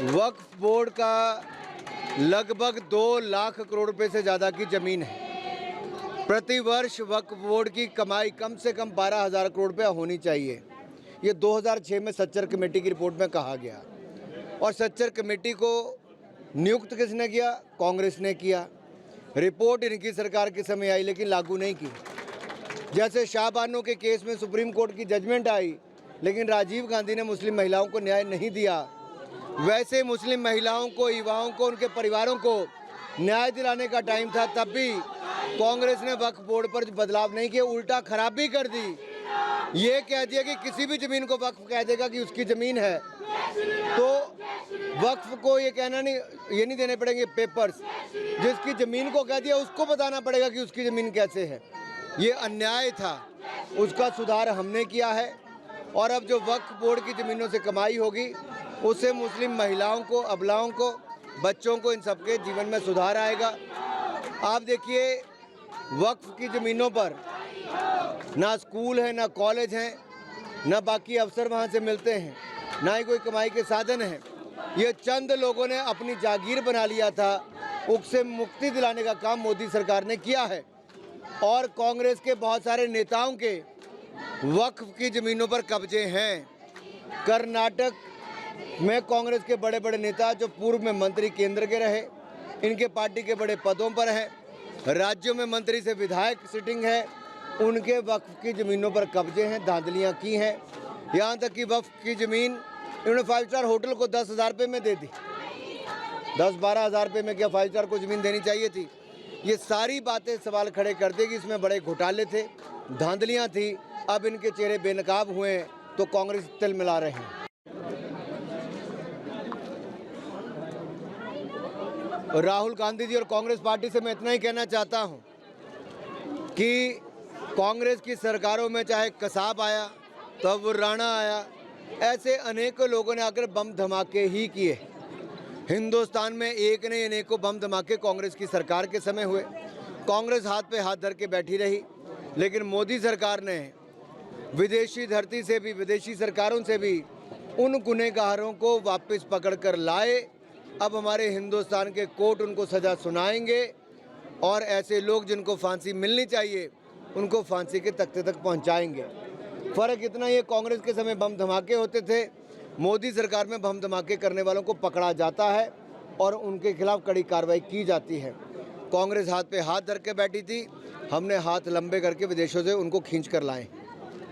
वक्फ board का लगभग 2 लाख करोड़ रुपए से ज़्यादा की ज़मीन है। प्रति वर्ष वक्फ बोर्ड की कमाई कम से कम 12,000 करोड़ रुपया होनी चाहिए। ये 2006 में सच्चर कमेटी की रिपोर्ट में कहा गया। और सच्चर कमेटी को नियुक्त किसने किया? कांग्रेस ने किया। रिपोर्ट इनकी सरकार के समय आई लेकिन लागू नहीं की। जैसे शाहबानो के केस में सुप्रीम कोर्ट की जजमेंट आई लेकिन राजीव गांधी ने मुस्लिम महिलाओं को न्याय नहीं दिया, वैसे मुस्लिम महिलाओं को, युवाओं को, उनके परिवारों को न्याय दिलाने का टाइम था, तब भी कांग्रेस ने वक्फ बोर्ड पर बदलाव नहीं किया, उल्टा खराबी कर दी। ये कह दिया कि किसी भी ज़मीन को वक्फ कह देगा कि उसकी ज़मीन है, तो वक्फ को ये कहना नहीं, ये नहीं देने पड़ेंगे पेपर्स। जिसकी ज़मीन को कह दिया उसको बताना पड़ेगा कि उसकी ज़मीन कैसे है। ये अन्याय था, उसका सुधार हमने किया है। और अब जो वक्फ बोर्ड की ज़मीनों से कमाई होगी उससे मुस्लिम महिलाओं को, अबलाओं को, बच्चों को, इन सबके जीवन में सुधार आएगा। आप देखिए, वक्फ की ज़मीनों पर ना स्कूल है, ना कॉलेज हैं, ना बाकी अफसर वहाँ से मिलते हैं, ना ही कोई कमाई के साधन हैं। ये चंद लोगों ने अपनी जागीर बना लिया था, उससे मुक्ति दिलाने का काम मोदी सरकार ने किया है। और कांग्रेस के बहुत सारे नेताओं के वक्फ की ज़मीनों पर कब्जे हैं। कर्नाटक में कांग्रेस के बड़े बड़े नेता जो पूर्व में मंत्री केंद्र के रहे, इनके पार्टी के बड़े पदों पर हैं। राज्यों में मंत्री से विधायक सिटिंग है, उनके वक्फ की ज़मीनों पर कब्जे हैं, धांधलियाँ की हैं। यहाँ तक कि वक्फ की ज़मीन इन्होंने 5 स्टार होटल को 10,000 रुपये में दे दी। 10-12 हज़ार रुपये में क्या 5 स्टार को ज़मीन देनी चाहिए थी? ये सारी बातें सवाल खड़े कर देगी। इसमें बड़े घोटाले थे, धांधलियाँ थी। अब इनके चेहरे बेनकाब हुए हैं तो कांग्रेस तिल मिला रहे हैं। राहुल गांधी जी और कांग्रेस पार्टी से मैं इतना ही कहना चाहता हूं कि कांग्रेस की सरकारों में चाहे कसाब आया, तब राणा आया, ऐसे अनेकों लोगों ने आकर बम धमाके ही किए। हिंदुस्तान में एक नहीं अनेकों बम धमाके कांग्रेस की सरकार के समय हुए। कांग्रेस हाथ पे हाथ धर के बैठी रही, लेकिन मोदी सरकार ने विदेशी धरती से भी, विदेशी सरकारों से भी उन गुनहगारों को वापस पकड़ कर लाए। अब हमारे हिंदुस्तान के कोर्ट उनको सज़ा सुनाएंगे और ऐसे लोग जिनको फांसी मिलनी चाहिए उनको फांसी के तख्ते तक पहुंचाएंगे। फ़र्क इतना ही है, कांग्रेस के समय बम धमाके होते थे, मोदी सरकार में बम धमाके करने वालों को पकड़ा जाता है और उनके खिलाफ कड़ी कार्रवाई की जाती है। कांग्रेस हाथ पे हाथ धर के बैठी थी, हमने हाथ लंबे करके विदेशों से उनको खींच कर लाए।